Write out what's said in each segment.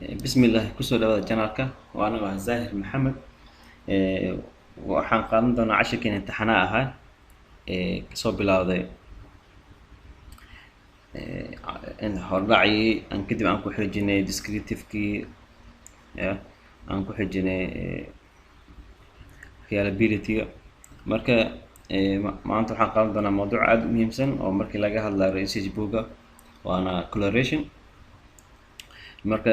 بسم الله كسو dhawaada janaalka waa aniga ah Zahir Maxamed waxaan qaadan doonaa cashirkeen imtixaana ahaa kasoo bilowday in hordhacii aan kadib aan ku xijinay descriptive-kii aan ku xijinay reliability-ga marka maanta waxaan qaadan doonaa mawduuc aad u muhiimsan oo markii laga hadlayo research book-ga waana collaboration marka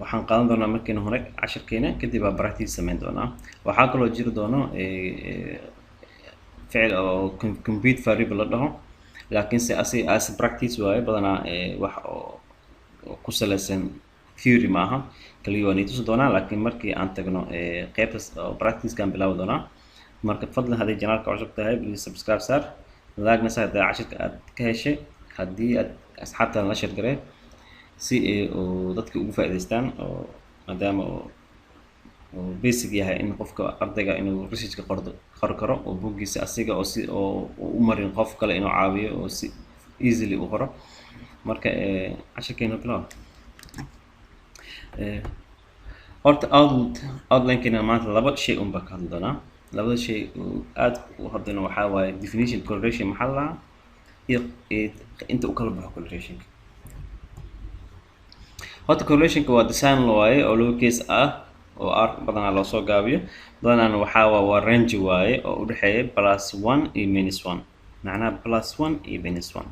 waxaan qaadan doonaa markiina hore cashirkeena kadib baa practice samayn doonaa waxaa kaloo jiri doono ficil oo compute variable la dhaho laakiin se as practice waaye badanaa wax oo ku saleysan theory maaha kaliya waan tusi doonaa laakiin markii aan tagno qaybtaas oo practice-kaan bilaabi doonaa marka fadlan haddii janaalka cusub tahay please subscribe saar laagna saa haddii cashirka aad ka heshay haddii aad asxaabtaada la share garee si oo dadka ugu faa'iideystaan oo maadaama oo basic yahay in qofka ardayga inuu research-ka qori karo oo buuggiisa asiga oo si oo u marin qof kale inuu caawiyo oo si easily u qoro marka cashirkeena bilow horta outline-keena maanta laba shay un baa ka hadli doonaa labada shay aad u hadlayno waxaa waaye definition correlation maxaa la dhahaa iyo inta u kala baxo correlationka horta correlationka waa design waaye oo loo case ah oo r badanaa loo soo gaabiyo badanaana waxaa waa range waaye oo u dhexeeya +1 iyo -1 macnaha +1 iyo -1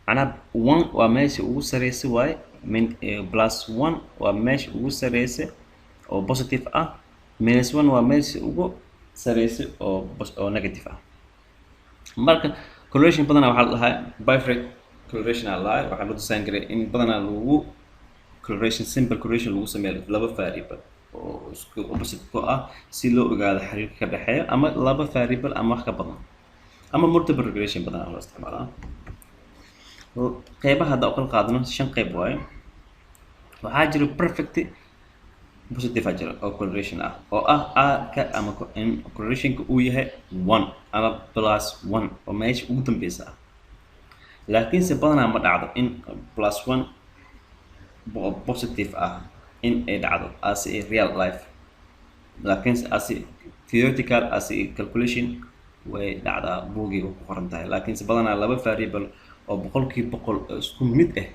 macnaha 1 waa meesha ugu sareysa waaye +1 waa meesha ugu sareysa oo positive ah -1 waa meesha ugu sareysa oo negative ah marka correlation badanaa waxaa la dhahaa bifurcate correlation aa la dhahaa waxaa loo design garay in badanaa lagu correlation simple correlation lagu sameeyo laba variable oo isku opposite ku ah si loo ogaado xiriirka ka dhaxeeya ama laba variable ama wax ka badan ama multiple regression badan loo isticmaalaa qaybaha hadda u kala qaadano 5 qayb waaye waxaa jira perfect positive jira oo correlation ah oo ah r-ka ama in correlationka uu yahay 1 ama +1 oo meesha ugu dambeysa ah laakiin se badanaa ma dhacdo in +1 positive ah in ay dhacdo as a real life laakiin as a theoretical as a calculation way dhacdaa buugiga ku qoran tahay laakiin se badanaa laba variable oo boqolkiiba boqol isku mid ah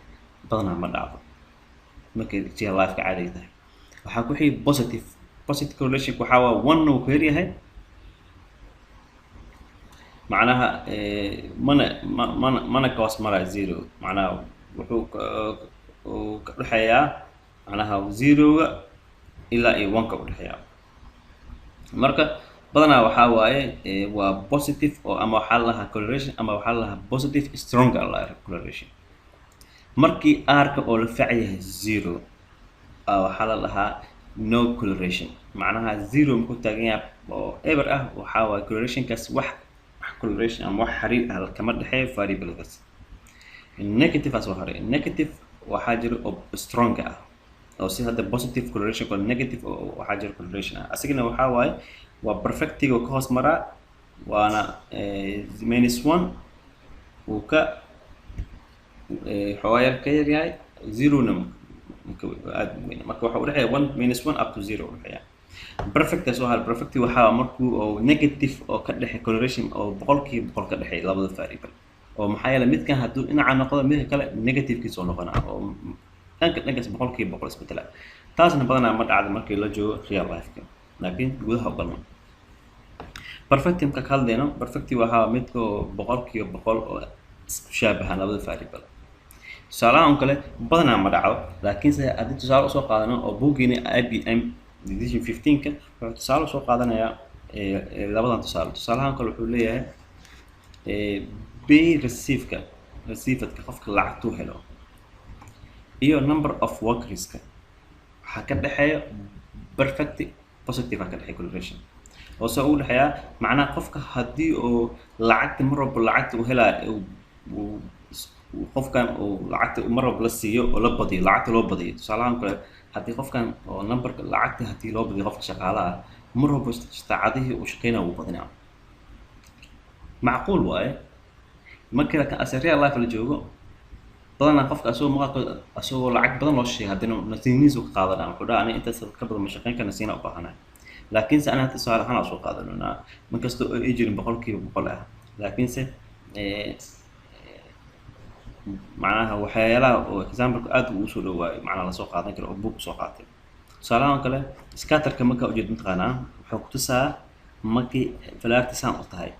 badanaa ma dhacdo markay real life ka caadiga tahay waxaa ku xigay positive correlation waxaa waa 1 uu ku yaryahay macnaha mana ka hoos maraa 0 macnaha wuxuu ka dhaxeeyaa macnaha 0-ga ilaa iyo 1-ka u dhaxeeyaa marka badanaa waxaa waaye waa positive oo ama waxaa la lahaa correlation ama waxaa la lahaa positive stronger correlation markii r-ka oo la fac yahay 0 waxaa la lahaa no correlation macnaha 0 markuu taagan yahay oo ever ah waxaa waaye correlationkaas wax correlation ama wax xiriir ah kama dhexeeyo variablekaas negative as waa haray negative waxaa jira oo strong ah oo si hadda positive correlation oo negative oo waxaa jira correlation ah asigana waxaa waaye waa perfectiga oo ka hoos maraa waana -1 uu ka xoogaa ka yar yahay 0-na aad weyn marka waxa u dhexeeya 1 up to 0 u dhexeeya perfect soo hal perfect waxaa markuu oo negative oo ka dhexeeya correlation oo boqolkiiba boqol ka dhexeeya labada variable oo maxaa yeelay midkan hadduu dhinaca noqdo midka kale negative-kiisa oo noqonaa oo dhankaas boqolkiiba boqol isbedela taasna badanaa ma dhacdo markii la joogo real life-ka laakiin gudaha u galno perfectimka ka hadlayno perfecti waxaa midka boqolkiiba boqol oo isku shaabahan labada variable tusaalahan kale badanaa ma dhaco laakiin se haddii tusaale usoo qaadano oo buuggiina IBM edition 15-ka wuxuu tusaale usoo qaadanayaa labadan tusaalahan kale wuxuu leeyahay receivedka qofka lacagtuu helo iyo number of workerska waxaa ka dhexeeya perfect positive ka dhexeeya correlation oo soo u dhexeeya macnaha qofka haddii oo lacagta mar walba lacagta uu helaayo qofkan oo lacagta mar walba la siiyo oo la badiyo lacagta loo badiyo tusaalahan kale haddii qofkan oo numberka lacagta haddii loo badiyo qofka shaqaalaha mar walba saacadihii uu shaqeynaa uu badinaa macquul waaye markii laakiin as real life la joogo badanaa qofka asagoo lacag badan loo sheegay haddana nasiinihiisu ka qaadanaa wuxuu dhaha aniga intaas ka badan ma shaqayn karna siina u baahanahay laakiinse anaa tusaale ahaan aan soo qaadanaa inkastoo ay jirin boqolkiiba boqol ah laakiinse macnaha waxyaalaha oo example-ka aad ugu soo dhawaayo macnaha lasoo qaadan karo oo book soo qaatay tusaalahan kale scatterka markaa ujeed mataqaanaa wuxuu ku tusaa markii falaarta saan u tahay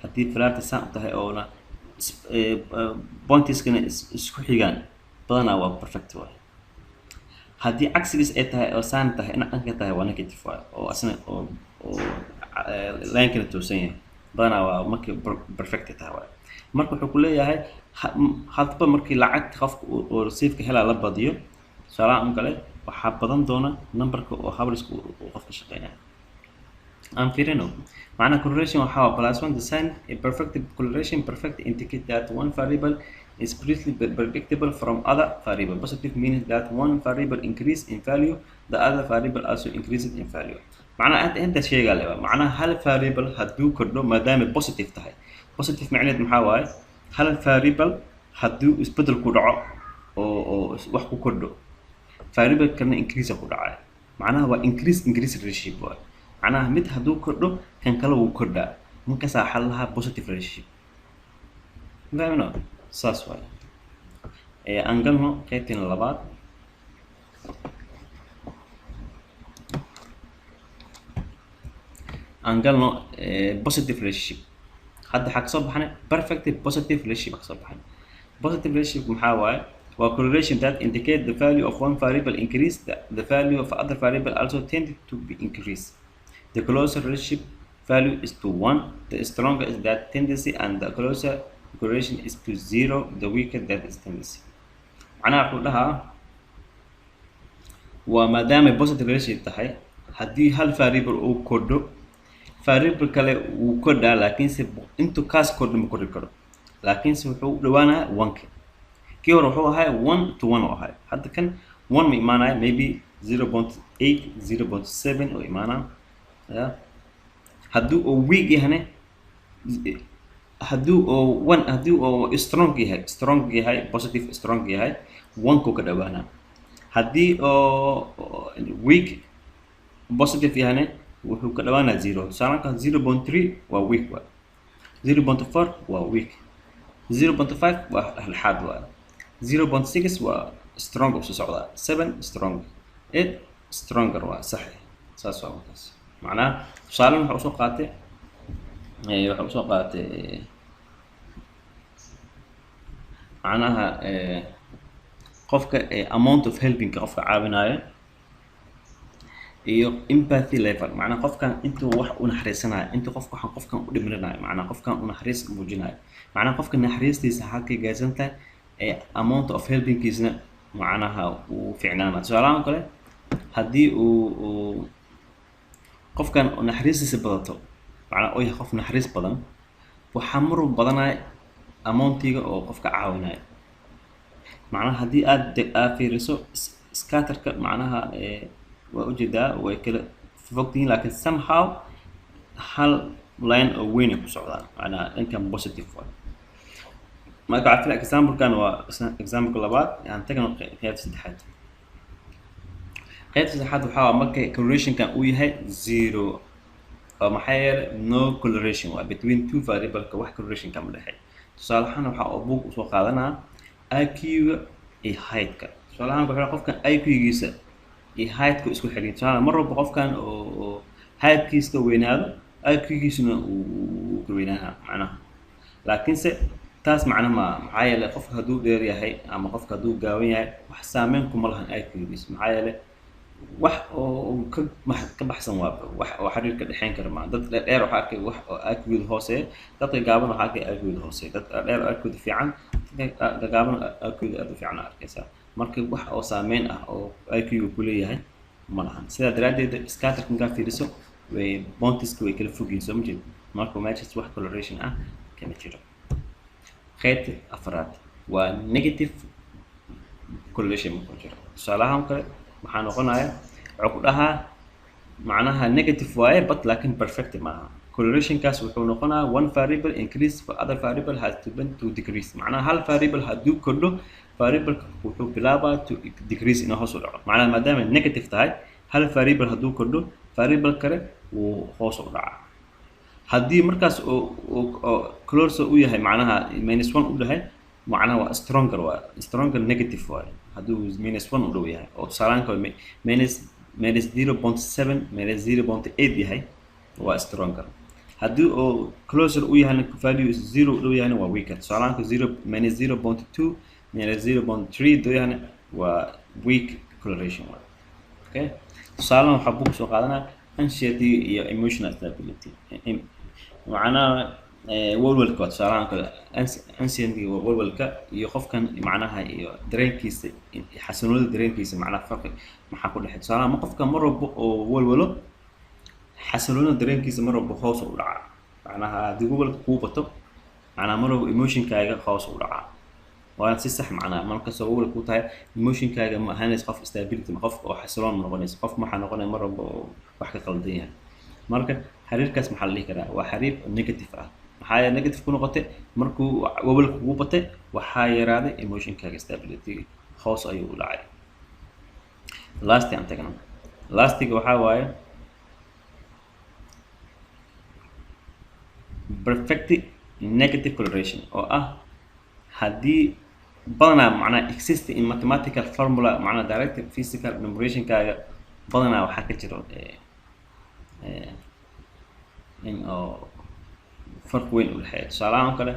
haddii falaarta saan u tahay oona pointiskana isku xigaan badanaa waa perfect waay haddii cagsigiis ay tahay oo saan tahay ina dhanka tahay waa negative waay oo asna oo line-kana toosan yahay badanaa waa markii perfect tahay waay marka wuxuu ku leeyahay hadba markii lacagta qofka oo receiveka helaa la badiyo tusaalahan kale waxaa badan doona numberka oo habriska uu qofka shaqeynaya aan fiirino معنى correlation وحاول plus one design a perfect correlation perfect indicate that one variable is greatly predictable from other variable. Positive means that one variable increase in value, the other variable also increases in value. معنى أنت شيء قال لي معنى هل variable هدو كله ما دام positive تهاي positive معناه محاوي هل variable هدو يسبدل كودعة أو وحكو كله variable كنا increase كودعة معناه هو increase relationship معناها مد هدو كردو كان كلا وكردا ممكن ساحلها positive relationship فاهمنا ساس واي أنقلنا قيتين اللبات أنقلنا positive relationship حد حق صبحنا perfect positive relationship حق صبحنا positive relationship محاوي و correlation that indicate the value of one variable increase the value of other variable also tended to be increased. The closer relationship value is to 1, the stronger is that tendency, and the closer correlation is to 0, the weaker that is tendency. معناها أقول لها وما دام positive relationship تحي هدي هل variable أو كودو variable كله وكودا لكن أنتو كاس كود مكود كودو لكن سبحوا لوانا 1 كي يروحوا هاي 1 to 1 أو هاي حتى كان 1 معناه maybe 0.8 0.7 أو معناه هدو او weak يعني هدو او 1 هدو او strong هاي positive strong هاي 1 كو كدوانا هدي او weak positive يعني وحو كدوانا 0 سواء كان 0.3 و weak 0.4 و weak 0.5 و الحاد 0.6 و strong وسعودة 7 strong 8 stronger وصحيح ساسوا مكاس معناه tusaale waxa usoo qaatay macnaha qofka amount of helping qofka caawinayo iyo empathy level macnaha qofkan intuu wax u naxariisanayo intuu qofkan u dhimirinayo macnaha qofkan u naxariis muujinayo macnaha qofka naxariistiisa halkay gaarsantahay amount of helping kiisna macnaha uu fiicnaana tusaalahan kale haddii uu qofkan naxariistiisa badato macnaha oo yahay qof naxariis badan waxaa mar badanaya amountiga oo qofka caawinayo macnaha haddii aad fiiriso scatterka macnaha waa ujeedaa way kala fogtihiin laakiin somehow hal line oo weyn ay ku socdaan macnaha dhankan positive way marka after example-kan waa example labaad aan tagano qaybta saddexaad qaybta saddexaad waxaa markay correlation-kan uu yahay 0 oo maxay yeelay no correlation waa between two variable-ka wax correlation-ka ma dhaxay tusaale ahaan waxa uu book soo qaadanaa IQ-ga iyo height-ka tusaale ahaan waxa qofkan IQ-giisa iyo height-ka isku xiriir tusaale mar walba qofkan oo height-kiisa weynaado IQ-giisuna uu weynaana macnaha laakiin se taas macnaha maxaa yeelay qofka hadduu dheer yahay ama qofka hadduu gaaban yahay wax saameyn kuma lahan IQ-giisa maxaa yeelay wax oo ka baxsan waa wax oo xiriir ka dhaxayn kara ma dad dheer waxa arkay wax oo IQ-da hoose dadka gaaban waxa arkay IQ-da hoose dad dheer IQ-da fiican dadka gaaban IQ-da aad u fiican arkaysa marka wax oo saameyn ah oo IQ-gu ku leeyahay ma lahan sidaa daraadeed scatterkan ka fiiriso way bounties way kala fogyihiin soo ma jeed marka matches wax correlation ah kama jiro qaybta afraad waa negative correlation ma jiro tusaalahan kale waxaan noqonayaa wuxuu ku dhahaa macnaha negative waaye but laakiin perfect maaha correlation kaas wuxuu noqonaa one variable increase for other variable has to been to decrease macnaha hal variable hadduu kordho variable wuxuu bilaabaa to decrease inuu hoos u dhaco macnaha maadaama negative tahay hal variable hadduu kordho variable kale wuu hoos u dhacaa haddii markaas oo closer u yahay macnaha -1 u dhahay macnaha waa stronger negative waaye hadduu -1 u dhow yahay oo tusaalaanka -0.7 -0.8 yahay waa stronger haddii oo closer u yahay value is 0 u dhow yahay waa weaker tusaalaanka -0.2 -0.3 dhow yahay waa weak correlation waaye okay tusaalahan waxaa buu soo qaadanaa anxiety iyo emotional stability macnaha walwalka tusaalahan kale anxiety walwalka iyo qofkan macnaha iyo dareenkiisa xasilloonida dareenkiisa macnaha farqi maxaa ku dhaxay tusaalahan ma qofka mar walba oo walwalo xasilloonida dareenkiisa mar walba hoos u dhaca macnaha haddii walwalka kuu bato macnaha mar walba emotionkaaga hoos u dhaca waa si sax macnaha markastoo walwal ku tahay emotionkaaga ma ahaanaysa qof stability ma qof oo xasilloon noqonaysa qof maxaa noqonaya mar walba oo wax ka qaldan yahay marka xiriirkaas maxaa la dhihi karaa waa xiriir negative ah maxaa negative ku noqotay markuu walwalka kugu batay waxaa yaraaday emotionkaaga stability hoos ayuu u dhacay lastiga waxaa waaye perfect negative correlation oo ah haddii badanaa macnaha exist in mathematical formula macnaha direct physical numerationkaaga badanaa waxaa ka jiro in oo farq weyn u dhexeeya tusaalahaan oo kale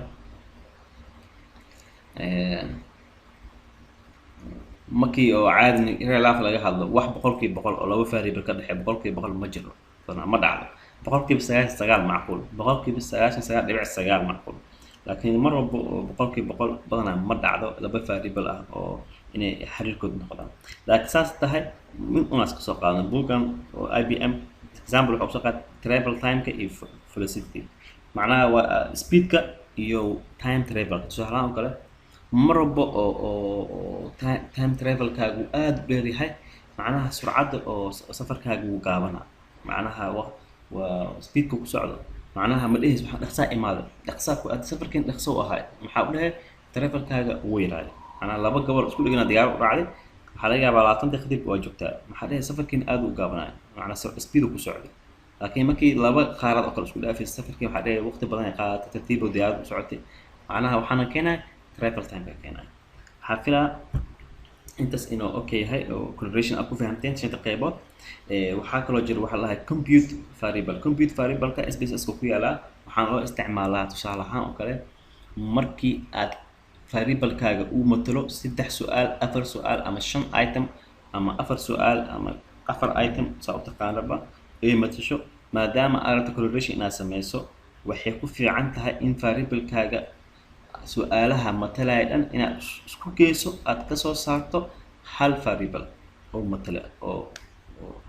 markii oo caadi relaaf laga hadlo wax 100% oo laba variable ka dhexeeya 100% ma jiro ma dhacdo 99% macquul 99.9 macquul laakiin mar walba 100% badanaa ma dhacdo laba variable ah oo inay xiriirkood noqdaan laakiin saas tahay min unaas ka soo qaadana buugan oo IBM example wuxuu soo qaad travel time-ka iyo velocity macnaha waa speed-ka iyo time travel tusaalahaan kale mar walba oo time travel-kaagu aad u dheer yahay macnaha surcadda oo safarkaagu wuu gaabanaa macnaha waa speed-ka ku socdo macnaha ma dhehis waxa dhaqsaa imaado dhaqsaa ku aad safarkeen dhaqso u ahay maxaa u dhahay travel-kaaga uu yaraaday macnaha laba gobol isku dhigana diyaar u raacday waxaa laga yaabaa 20 daqiiqo waa joogtaa maxaa dhahay safarkeen aad u gaabanaa macnaha speed ku socdo laakiin markii laba qaarad oo kale isku dhaafay safarkii waxaa dhahay waqti badan ay qaadatay tartiib oo diyaar u socotay macnaha waxaana keenay travel time ka keenay waxaa filaa intaas inuu okay yahay oo correlation aad ku fahamteen shanta qaybood waxaa kaloo jira waxa la dhahay compute variable-ka SPSS-ka ku yaala waxaan loo isticmaalaa tusaale ahaan oo kale markii aad variable-kaaga uu matalo 3 su'aal 4 su'aal ama 5 item ama 4 su'aal ama 4 item saa u taqaanaba ay matasho maadaama aad correlation inaad sameyso waxay ku fiican tahay in variable-kaaga su'aalaha matalaya dhan inaad isku geyso aad ka soo saarto hal variable oo matala oo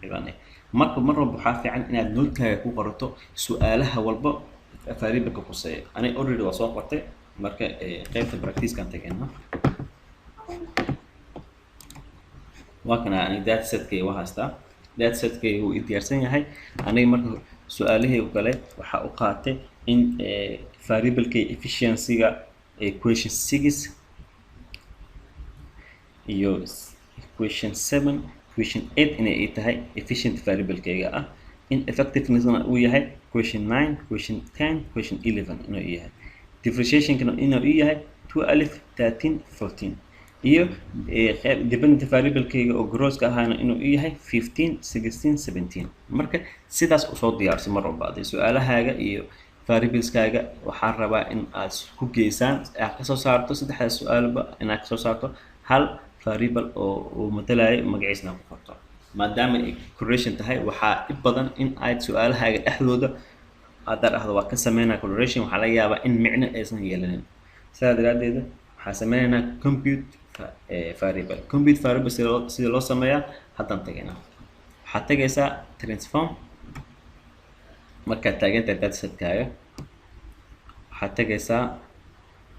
xibaanay marka mar walba waxaa fiican inaad note-kaaga ku qorato su'aalaha walba variable-ka quseeya anay already waa soo qortay marka qaybta practice-kan tagayna waa kana ani dataset-kay waa haystaa dataset-kay uu diyaarsan yahay aniga marka su'aalahaygu kale waxaa u qaatay in variable-kay efficiency-ga equation 6 iyo equation 7 equation 8 inay tahay efficient variable-kayga ah in effectiveness-na uu yahay equation 9 equation 10 equation 11 inuu yahay differentiation-kana inuu yahay 2 alif 13 14 iyo dependent variable-kayga oo gross-ka ahaana inuu yahay 15 16 17 marka sidaas u soo diyaarso mar walba aday su'aalahaaga iyo variables-kaaga waxaan rabaa in aad ku geysaan aad ka soo saarto saddexda su'aalba inaad ka soo saarto hal variable oo matalayo magaciisna ku qorto maadaama ay correlation tahay waxaa in badan in aad su'aalahaaga dhexdooda aad dhahdo waa ka sameynaa correlation waxaa laga yaabaa in micno aysan yeelanin sidaa daraadeed waxaan sameynaynaa compute variable sida loo sameeyaa haddaan tagaynaa waxaad tagaysaa transform markaad taagantahay dataset-kaaga waxaad tagaysaa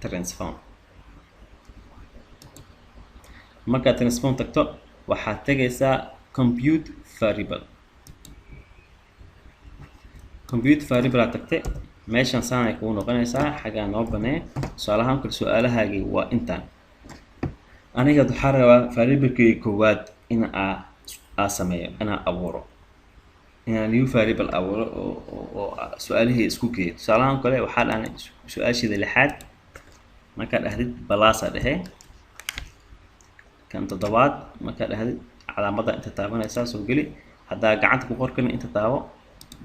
transform markaad transform tagto waxaad tagaysaa compute variable computer variable aad tagtay meeshan saan ay kugu noqonaysaa xaggaa noo banee tusaalahaan kale su-aalahaagii waa intaan aniga waxaa rabaa variablekii koowaad in aa sameeyo inaan abuuro inaan new variable abuuro oo su-aalihii isku geeyo tusaalahaan kale waxaa dhahnay su-aasheeda lixaad markaad dhahdid balaasaa dhehe kan toddobaad markaad dhahdid calaamadda inta taabanaysaa soo geli haddaa gacanta ku qor karin inta taabo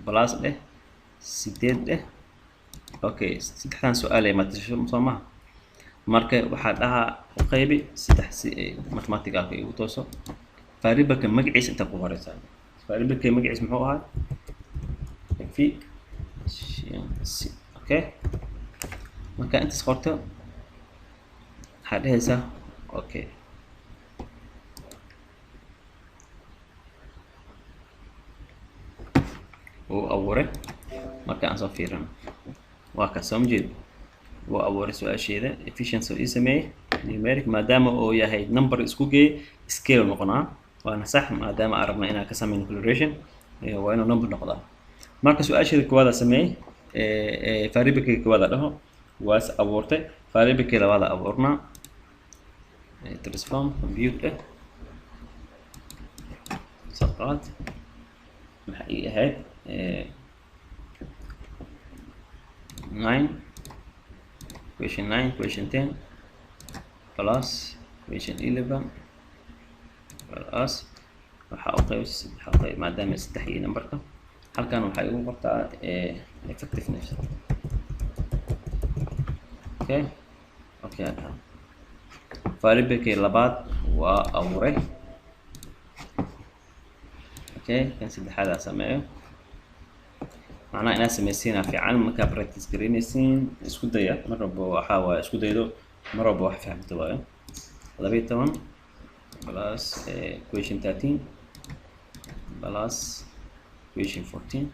balaas dheh 8 dheh okay saddexdan su-aal ay matasho soo maha marka waxaa dhahaa u qaybi 3 si mathematics ah igu tooso variableka magaciisa inta ku qoraysaa variableka magaciisa muxuu ahaa efficiency okay marka inta qorto waxaad dhehaysaa okay oo abuuray marka aan soo fiirino waa ka soo jeed oo abuuray su-aasheeda efficiency oo sameeyay numeric maadaama oo yahay number isku geey scale noqonaa waana sax maadaama aan rabno inaan ka sameeyno calculation waa inuu number noqdaa marka su-aasheeda koowaad sameeyay variable koowaad dhaho waas abuurtay variable labaad abuurnaa transform computer sabqaad maxay ahayd 9 question 9 question 10 plus question 11 plus waxaa u qayb maadaama 3 iyo numberka halkan waxay ugu qortaa effectiveness okay variable labaad waa abuuray okay kan saddexaad aan sameeyo macnaha inaan sameeysiina fiican markaa practice gareynaysiin isku daya mar walba waxaa waaye isku daydo mar walba wax fahamto waayo 12 plus question 13 plus question 14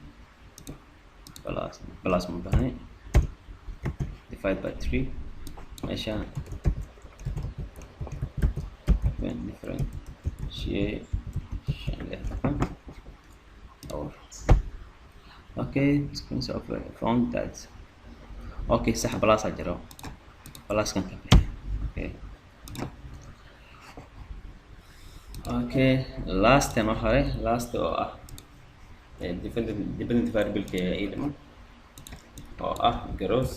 plus mubahani divide by 3 meeshaan different okay sequence of found that okay صح بلاص اجرو بلاص كان okay last and هاي last dependent variable كي element gross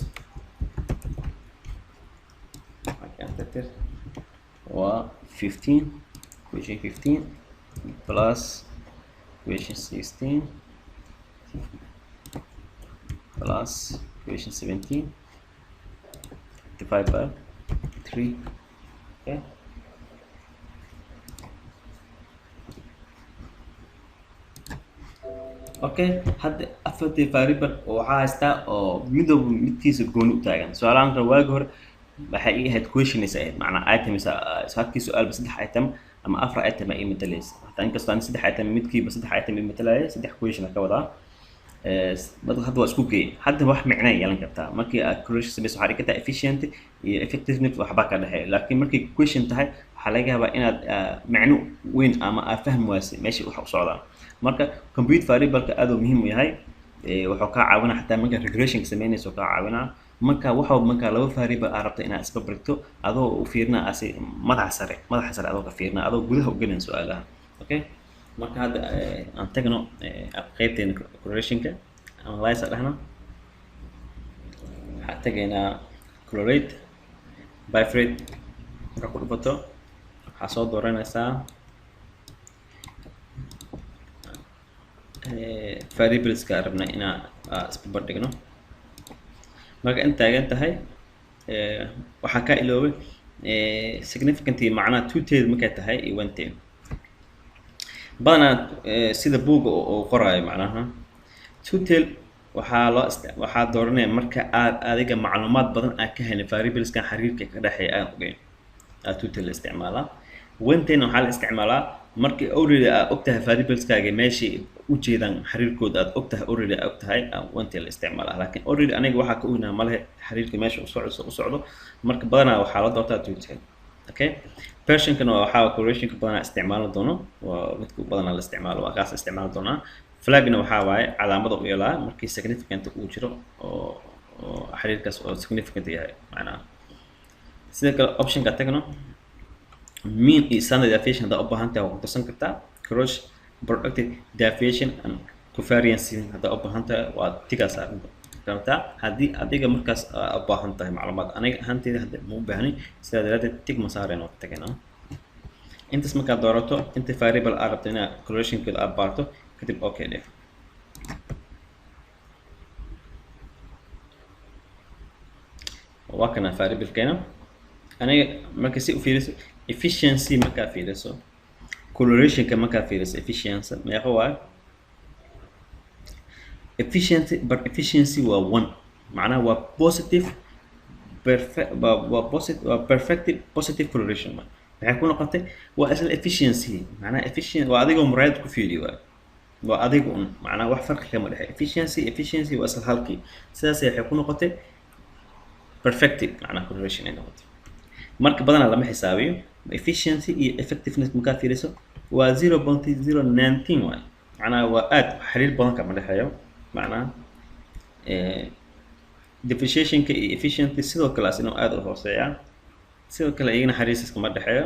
okay انتر و 15 question 15 plus question 16 plus question 17 divided by 3 okay okay hadda afartii variable waxaa haystaa oo midooba midkiisa gooni u taagan su-aalahan kale waagi hore waxay ii ahayd questions ahayd macnaa items halkii su-aal ba 3 item ama 4 item ay matalaysa hataa inkastoo aan 3 item midkiiba 3 item ay matalaya 3 question ka wadaa hadda waa isku geey hadda wax micno yeelan kartaa markii aad calculation samayso waxaa dhigata efficient iyo effectiveness waxba ka dhaxeeya laakiin markii question tahay waxaa laga yaabaa inaad macno weyn ama aad fahmi waaysid meesha wax u socdaan marka computer variable-ka aad uu muhiim u yahay wuxuu ka caawinaa xataa marka regression sameynayso ka caawinaa marka marka laba variable aad rabto inaad isba barto adoo u fiirnaa asi madaxa sare adoo ka fiirnaa adoo gudaha u gelin su'aalaha okay marka hadda aan tagno qaybteena correlationka analyze dhahna waxaan tagaynaa correlate bifurcate marka ku dhufato waxaa soo dooranaysaa variableska rabna inaan isbarbar dhigno marka inta taagan tahay waxaa ka iloobay significant macnaha two-tailed markay tahay iyo one-tailed badanaa sida buugga oo qoraayo macnaha two-tailed waxaa dooranaya marka aad adiga macluumaad badan aad ka helin variableskan xiriirka ka dhexeeya aan ogeyn two-tailed la isticmaalaa one-tailed waxaa la isticmaalaa markii already aad ogtahay variableskaaga meeshii u jeedaan xiriirkooda aad ogtahay already aad ogtahay one-tailed la isticmaalaa laakiin already aniga waxaa ka ognaa malahe xiriirka meesha u socdo marka badanaa waxaa la doortaa two-tailed okay version-kan waxaa correlationka badanaa isticmaali doono waa midka badanaa la isticmaalo waa kaas isticmaali doonaa flagna waxaa waaye calaamada u yeelaa markii significant uu jiro oo xiriirkaas oo significant yahay macnaha. sidoo kale optionka tagno mean iyo standard deviation haddaa u baahan tahay waa ku darsan kartaa cross productive deviation and covariance haddaa u baahan tahay waa tigaa saaran kartaa haddii adiga markaas u baahan tahay macluumaad. aniga ahaanteeda hadda ma u baahnin sidaa daraadeed tig ma saareen oo tagaynaa. intaas markaad doorato inta variable aad rabto inaad correlationkeeda aad baarto kadib okay dheh. waa kana variablekeena aniga marka si u fiiriso efficiency markaa fiiriso correlationka markaa fiiriso efficiency meeqa waaye efficiency waa 1 macnaha waa positive positive correlation waxay ku noqotay waa isla efficiency macnaha efficient waa adigoo muraayad ku fiiriyo waa adiga un macnaha wax farqi kama dhexe efficiency waa isla halkii sidaas waxay ku noqotay perfective macnaha correlation ay noqotay. marka badanaa lama xisaabiyo efficiency iyo effectiveness markaa fiiriso waa 0.019 waay macnaha waa aad xiriir badan kama dhexeeyo macnaha depreciationka iyo efficiency sidoo kale asina aad u hooseeya sidoo kale iyagana xiriirkiis kama dhexeeyo.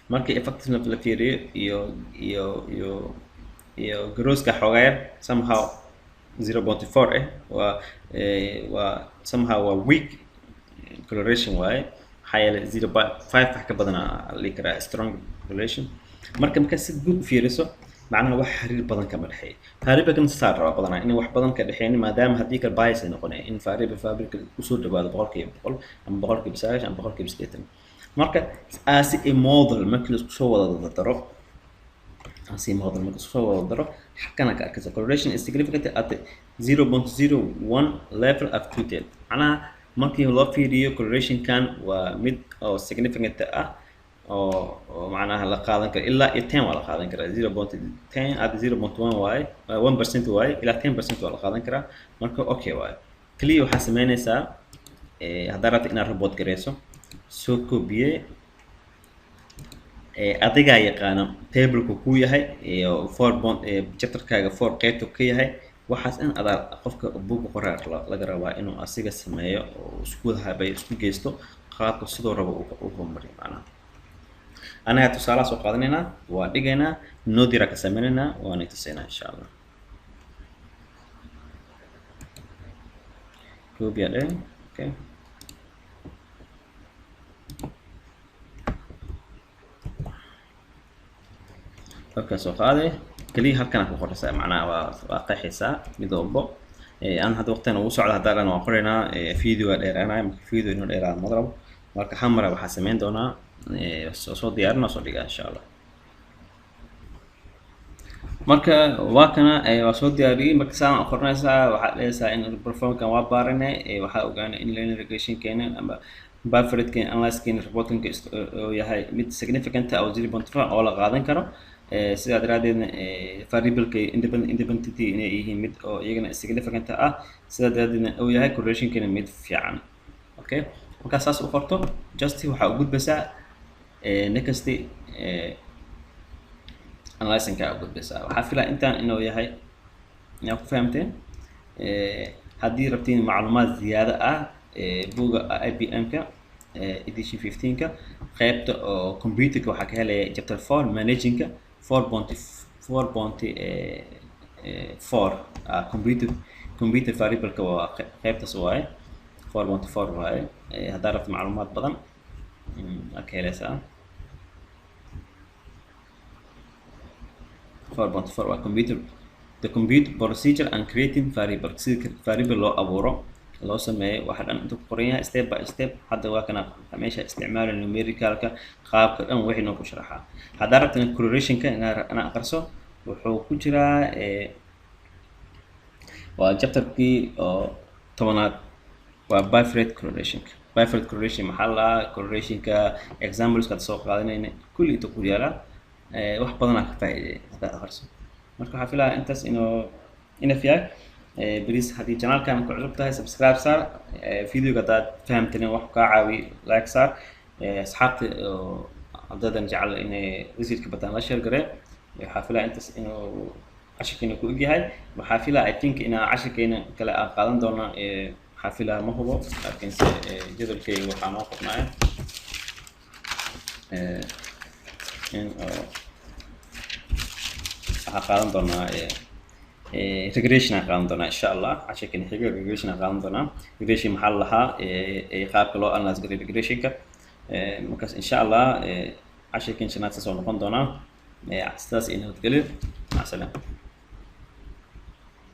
marka effectiveness la fiiriyo iyo grosska xoogaa somehow 0.4 waa somehow waa weak correlation waaye maxaa yeelay 0.5 wax ka badan la karaa strong correlation. marka si guud u fiiriso macnaha wax xiriir badan kama dhexeeyo. variable-kan saar raba badanaa in wax badan ka dhexeeynin maadaama haddii kale bias ay noqonaya in variable usoo dhawaado 100% ama 100% ama 100%. marka as a model markii la isku soo wada daro xakana ka arkaysa correlation is significant at 0.01 level of two-tailed macnaha markii loo fiiriyo correlationkan waa mid oo significant ah oo macnaha la qaadan karo ilaa 10 waa la qaadan karaa 0.10 at 0.1 waaye 1% waaye ilaa 10% waa la qaadan karaa. marka okay waaye kaliya waxaa sameynaysaa haddaa rabta inaad report gareyso soo koobiye adigaa yaqaano tableka ku yahay iyo 4 chapterkaaga 4 qeybta ka yahay waxaas in adaa qofka buuga qoraa laga rabaa inuu asiga sameeyo oo isku habay isku geysto qaabka sidoo rabo uu horumariyo macnaha. anaga tusaale soo qaadanaynaa waa dhigaynaa nodira ka sameynayna waana tusaynaa insha Allah. koobiya dheh okay marka soo qaaday kaliya halkan ku qoraysaa macnaha waa qeexaysaa mid walbo aan hadda waqtigan ugu socdo haddaan waan qoraynaa video dheeraanaya marka video inuu dheeraado madrab marka hamara waxaa sameyn doonaa soo diyaarina soo dhigaa insha Allah. marka waa kana waa soo diyaariyay marka saan qornaysaa waxaad leeyahay in performance waa baaranay waxaa ogaanay in linear regression keena ama buffered keena analysis keena reporting oo yahay mid significant ah oo 0.4 oo la qaadan karo sidaa daraadeedna variable-ka independentity inay yihiin mid oo iyagana significant ah sidaa daraadeedna uu yahay correlation keena mid fiican. okay marka saas u qorto just waxa u gudbaysaa next analyzing-ka u gudbaysaa. waxaa filaa intaan inuu yahay inaad ku fahamteen. haddii rabtiin macluumaad ziyaada ah buga IBM-ka edition 15-ka qaybta oo computerka waxaa ka helaya chapter 4 managing-ka 4.4 computer variable-ka waa qaybtaas waaye 4.4 waaye haddaa rabto macluumaad badan waa ka helaysaa. 4.4 waa the computer procedure and creating variable sida variable loo abuuro loo sameeyo waxa dhan inta ku qoran yahay step by step. hadda waa kana meesha isticmaalo numericalka qaabka dhan wixii noo ku sharaxaa. haddaa rabto correlationka inaa aqriso wuxuu ku jiraa waa chapterkii oo 10aad waa bifurate correlation maxaa la correlationka exampleska soo qaadanayna kulli inta ku yaala wax badan ka faa'iideey hadda akhriso. marka waxaa filayaa intaas inuu fiyaay please haddii channelkan ku cusub tahay subscribe saar videoga hadaad fahamteen wax ka caawi like saar asxaabta ardaydan jecel inay wasiirka badan la share garee waxaa filayaa intaas inuu cashirkeena ku egyahay. Waxaa filaa I think inaa cashirkeena kale aan qaadan doona waxaa filaa ma hubo laakiinse jadwalkeyga waxaa noo qornaya in waxaa qaadan doonaa regression aan qaadan doonaa insha Allah. cashirkeena xiga regression aan qaadan doonaa. regression maxaa la lahaa qaabka loo analyze gareeyo regressionka. markaas insha Allah cashirkeena shanaad soo noqon doonaa. sidaas inoo nabadgelyo. mac salaama.